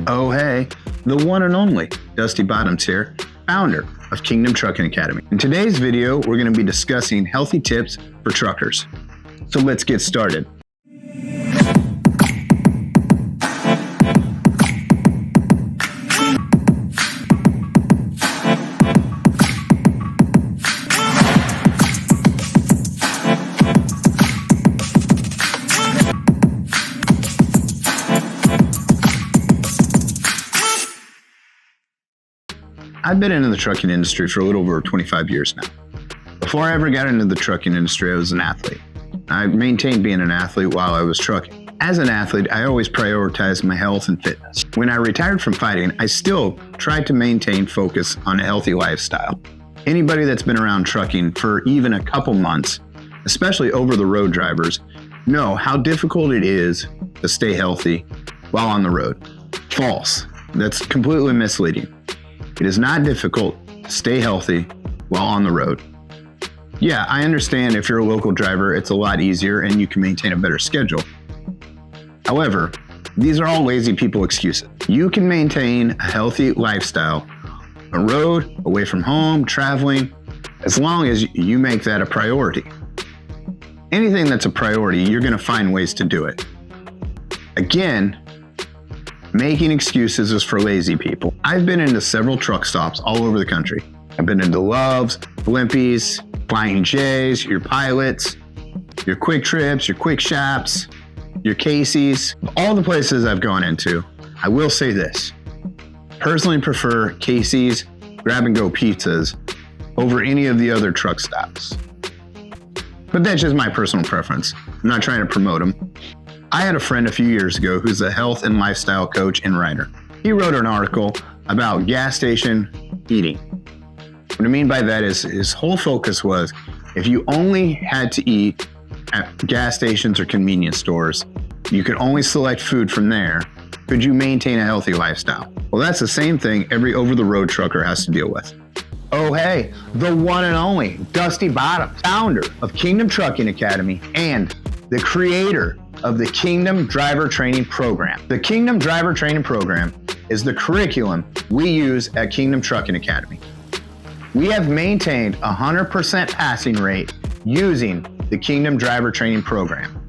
Oh hey, the one and only Dusty Bottoms here, founder of Kingdom Trucking Academy. In today's video, we're going to be discussing healthy tips for truckers. So let's get started. I've been in the trucking industry for a little over 25 years now. Before I ever got into the trucking industry, I was an athlete. I maintained being an athlete while I was trucking. As an athlete, I always prioritized my health and fitness. When I retired from fighting, I still tried to maintain focus on a healthy lifestyle. Anybody that's been around trucking for even a couple months, especially over-the-road drivers, know how difficult it is to stay healthy while on the road. False. That's completely misleading. It is not difficult to stay healthy while on the road. Yeah, I understand if you're a local driver, it's a lot easier and you can maintain a better schedule. However, these are all lazy people excuses. You can maintain a healthy lifestyle on the road, away from home, traveling, as long as you make that a priority. Anything that's a priority, you're going to find ways to do it. Again, making excuses is for lazy people. I've been into several truck stops all over the country. I've been into Love's, Blimpies, Flying J's, your Pilots, your Quick Trips, your Quick Shops, your Casey's. All the places I've gone into, I will say this. Personally prefer Casey's grab-and-go pizzas over any of the other truck stops. But that's just my personal preference. I'm not trying to promote them. I had a friend a few years ago who's a health and lifestyle coach and writer. He wrote an article about gas station eating. What I mean by that is his whole focus was if you only had to eat at gas stations or convenience stores, you could only select food from there, could you maintain a healthy lifestyle? Well, that's the same thing every over-the-road trucker has to deal with. Oh hey, the one and only Dusty Bottoms, founder of Kingdom Trucking Academy and the creator of the Kingdom Driver Training Program. The Kingdom Driver Training Program is the curriculum we use at Kingdom Trucking Academy. We have maintained a 100% passing rate using the Kingdom Driver Training Program.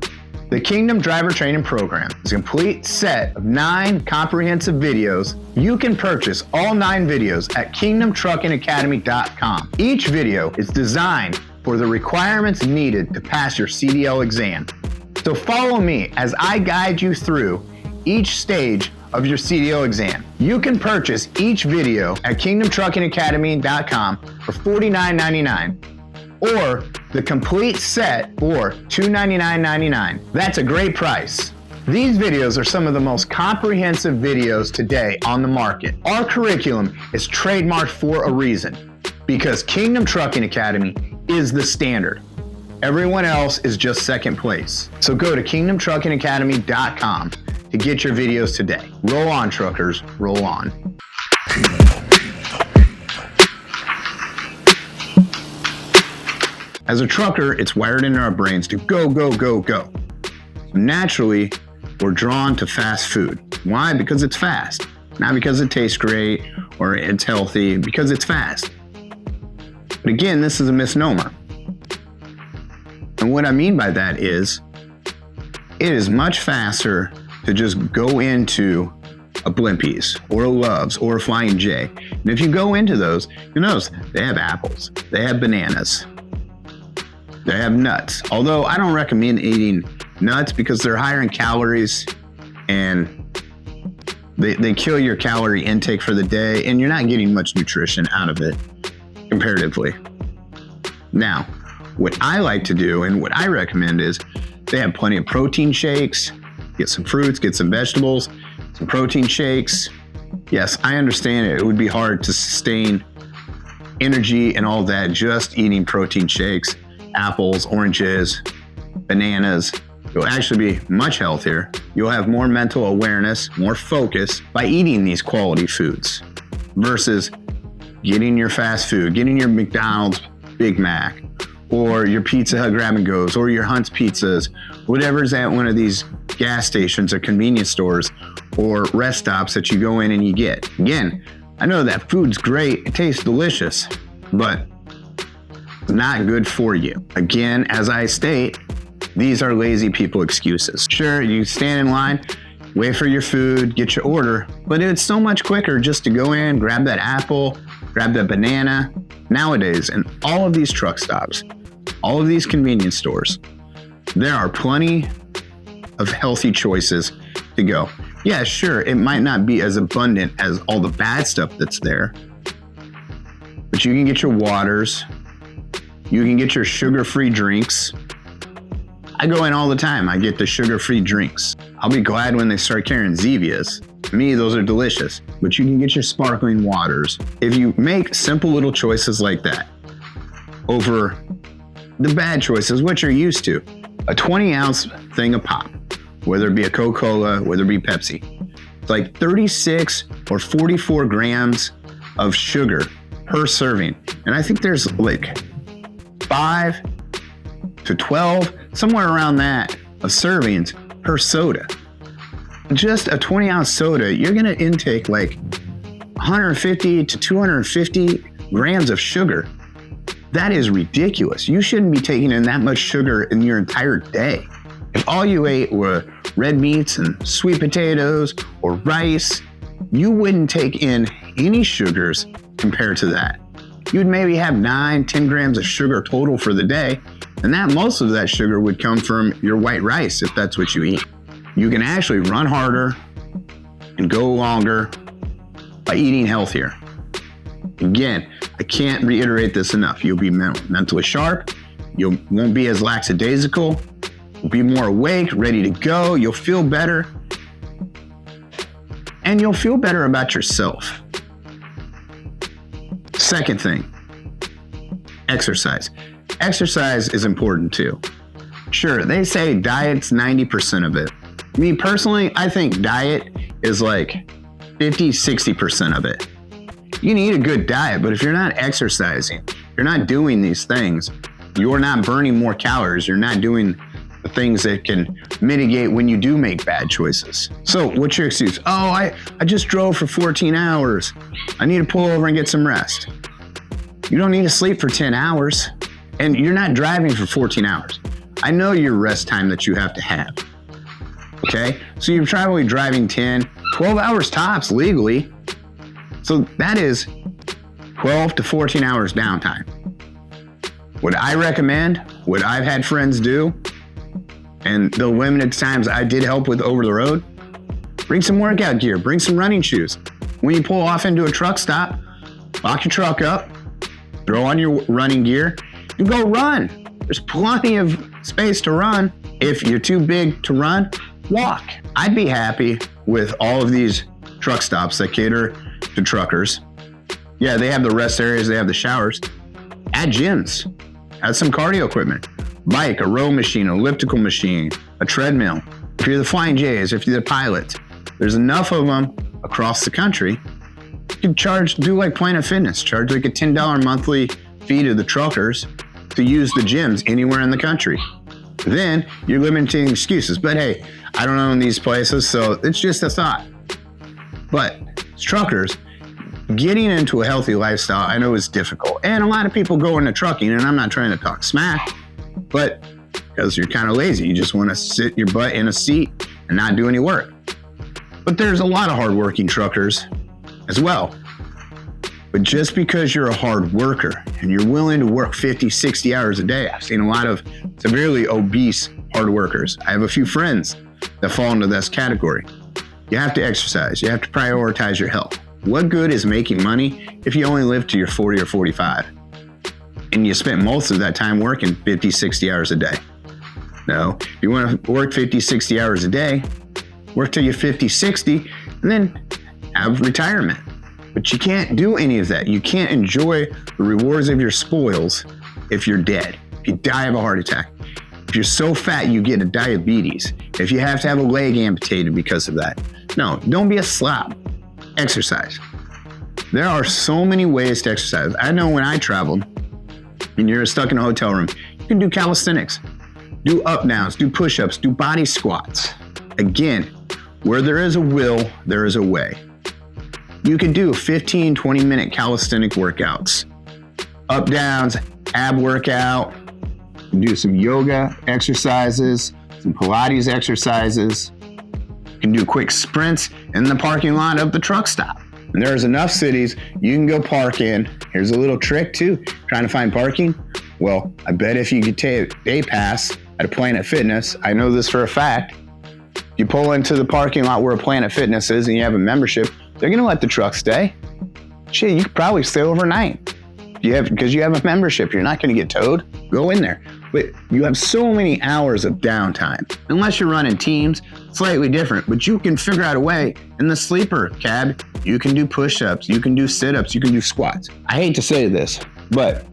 The Kingdom Driver Training Program is a complete set of 9 comprehensive videos. You can purchase all 9 videos at kingdomtruckingacademy.com. Each video is designed for the requirements needed to pass your CDL exam. So follow me as I guide you through each stage of your CDL exam. You can purchase each video at kingdomtruckingacademy.com for $49.99 or the complete set for $299.99. That's a great price. These videos are some of the most comprehensive videos today on the market. Our curriculum is trademarked for a reason because Kingdom Trucking Academy is the standard. Everyone else is just second place. So go to kingdomtruckingacademy.com to get your videos today. Roll on, truckers, roll on. As a trucker, it's wired into our brains to go, go, go, go. So naturally, we're drawn to fast food. Why? Because it's fast. Not because it tastes great or it's healthy, because it's fast. But again, this is a misnomer. And what I mean by that is, it is much faster to just go into a Blimpies or a Love's or a Flying J. And if you go into those, you'll notice they have apples, they have bananas, they have nuts. Although I don't recommend eating nuts because they're higher in calories and they kill your calorie intake for the day and you're not getting much nutrition out of it comparatively. Now, what I like to do and what I recommend is they have plenty of protein shakes. Get some fruits, get some vegetables, some protein shakes. Yes, I understand it would be hard to sustain energy and all that just eating protein shakes, apples, oranges, bananas. You'll actually be much healthier. You'll have more mental awareness, more focus by eating these quality foods versus getting your fast food, getting your McDonald's Big Mac, or your Pizza Hut Grab and Goes, or your Hunt's Pizzas, whatever's at one of these gas stations or convenience stores, or rest stops that you go in and you get. Again, I know that food's great, it tastes delicious, but it's not good for you. Again, as I state, these are lazy people excuses. Sure, you stand in line, wait for your food, get your order, but it's so much quicker just to go in, grab that apple, grab that banana. Nowadays, in all of these truck stops, all of these convenience stores, there are plenty of healthy choices to go. Yeah, sure, it might not be as abundant as all the bad stuff that's there, but you can get your waters, you can get your sugar-free drinks. I go in all the time, I get the sugar-free drinks. I'll be glad when they start carrying Zevias. To me, those are delicious, but you can get your sparkling waters. If you make simple little choices like that over the bad choices, what you're used to, a 20-ounce thing of pop, whether it be a Coca-Cola, whether it be Pepsi, it's like 36 or 44 grams of sugar per serving. And I think there's like 5 to 12, somewhere around that, of servings per soda. Just a 20-ounce soda, you're gonna intake like 150 to 250 grams of sugar. That is ridiculous. You shouldn't be taking in that much sugar in your entire day. If all you ate were red meats and sweet potatoes or rice, you wouldn't take in any sugars compared to that. You'd maybe have 9-10 grams of sugar total for the day, and that most of that sugar would come from your white rice if that's what you eat. You can actually run harder and go longer by eating healthier. Again, I can't reiterate this enough. You'll be mentally sharp. You won't be as lackadaisical. You'll be more awake, ready to go. You'll feel better. And you'll feel better about yourself. Second thing, exercise. Exercise is important too. Sure, they say diet's 90% of it. Me personally, I think diet is like 50-60% of it. You need a good diet, but if you're not exercising, you're not doing these things, you're not burning more calories, you're not doing the things that can mitigate when you do make bad choices. So what's your excuse? Oh, I just drove for 14 hours. I need to pull over and get some rest. You don't need to sleep for 10 hours, and you're not driving for 14 hours. I know your rest time that you have to have. Okay, so you're probably driving 10, 12 hours tops legally. So that is 12 to 14 hours downtime. What I recommend, what I've had friends do, and the limited times I did help with over the road, bring some workout gear, bring some running shoes. When you pull off into a truck stop, lock your truck up, throw on your running gear, and go run. There's plenty of space to run. If you're too big to run, walk. I'd be happy with all of these truck stops that cater to truckers. Yeah, they have the rest areas, they have the showers. Add gyms, add some cardio equipment, bike, a row machine, an elliptical machine, a treadmill. If you're the Flying J's, if you're the pilot, there's enough of them across the country. You can do like Planet Fitness, charge like a $10 monthly fee to the truckers to use the gyms anywhere in the country. Then you're limiting excuses. But hey, I don't own these places, so it's just a thought. But as truckers, getting into a healthy lifestyle, I know is difficult. And a lot of people go into trucking, and I'm not trying to talk smack, but because you're kind of lazy, you just want to sit your butt in a seat and not do any work. But there's a lot of hardworking truckers as well. But just because you're a hard worker and you're willing to work 50, 60 hours a day, I've seen a lot of severely obese hard workers. I have a few friends that fall into this category. You have to exercise. You have to prioritize your health. What good is making money if you only live to your 40 or 45 and you spent most of that time working 50, 60 hours a day? No, if you want to work 50, 60 hours a day, work till you're 50, 60, and then have retirement. But you can't do any of that. You can't enjoy the rewards of your spoils if you're dead, if you die of a heart attack, if you're so fat you get a diabetes, if you have to have a leg amputated because of that. No, don't be a slob. Exercise. There are so many ways to exercise. I know when I traveled and you're stuck in a hotel room, you can do calisthenics, do up downs, do push-ups, do body squats. Again, Where there is a will, there is a way. You can do 15, 20-minute calisthenic workouts, up downs, ab workout, do some yoga exercises, some Pilates exercises. You can do quick sprints in the parking lot of the truck stop. And there's enough cities you can go park in. Here's a little trick too, trying to find parking. Well, I bet if you could take a day pass at a Planet Fitness, I know this for a fact, you pull into the parking lot where a Planet Fitness is and you have a membership, they're gonna let the truck stay. Shit, you could probably stay overnight. Because you have a membership, you're not gonna get towed. Go in there. But you have so many hours of downtime. Unless you're running teams, slightly different, but you can figure out a way. In the sleeper cab, you can do push-ups, you can do sit-ups, you can do squats. I hate to say this, but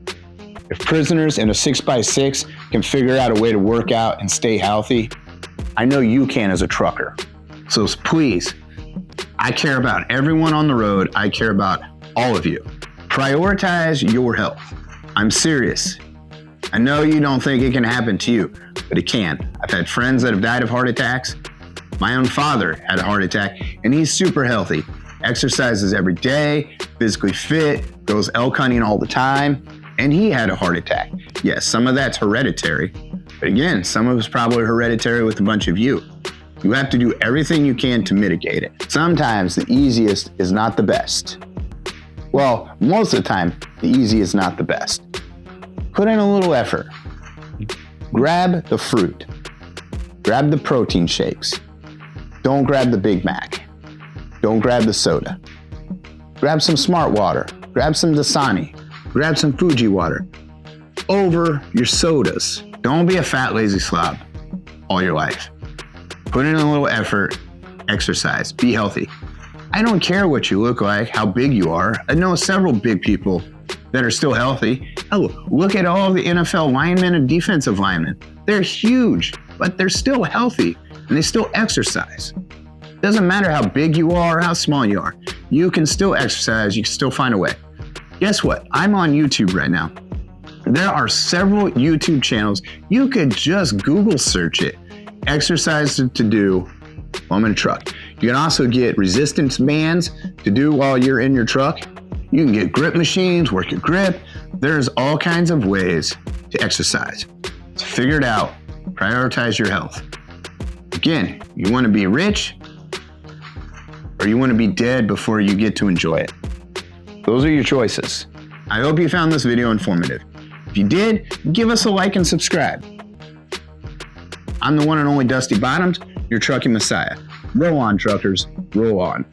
if prisoners in a 6x6 can figure out a way to work out and stay healthy, I know you can as a trucker. So please, I care about everyone on the road. I care about all of you. Prioritize your health. I'm serious. I know you don't think it can happen to you, but it can. I've had friends that have died of heart attacks. My own father had a heart attack, and he's super healthy. Exercises every day, physically fit, goes elk hunting all the time, and he had a heart attack. Yes, some of that's hereditary, but again, some of it's probably hereditary with a bunch of you. You have to do everything you can to mitigate it. Sometimes the easiest is not the best. Well, most of the time, the easy is not the best. Put in a little effort. Grab the fruit. Grab the protein shakes. Don't grab the Big Mac. Don't grab the soda. Grab some Smart Water. Grab some Dasani. Grab some Fuji water. Over your sodas. Don't be a fat, lazy slob all your life. Put in a little effort. Exercise. Be healthy. I don't care what you look like, how big you are. I know several big people that are still healthy. Oh, look at all the NFL linemen and defensive linemen. They're huge, but they're still healthy and they still exercise. Doesn't matter how big you are or how small you are. You can still exercise, you can still find a way. Guess what? I'm on YouTube right now. There are several YouTube channels. You could just Google search it. Exercise to do while I'm in a truck. You can also get resistance bands to do while you're in your truck. You can get grip machines, work your grip. There's all kinds of ways to exercise. So figure it out. Prioritize your health. Again, you want to be rich or you want to be dead before you get to enjoy it. Those are your choices. I hope you found this video informative. If you did, give us a like and subscribe. I'm the one and only Dusty Bottoms, your trucking messiah. Roll on, truckers. Roll on.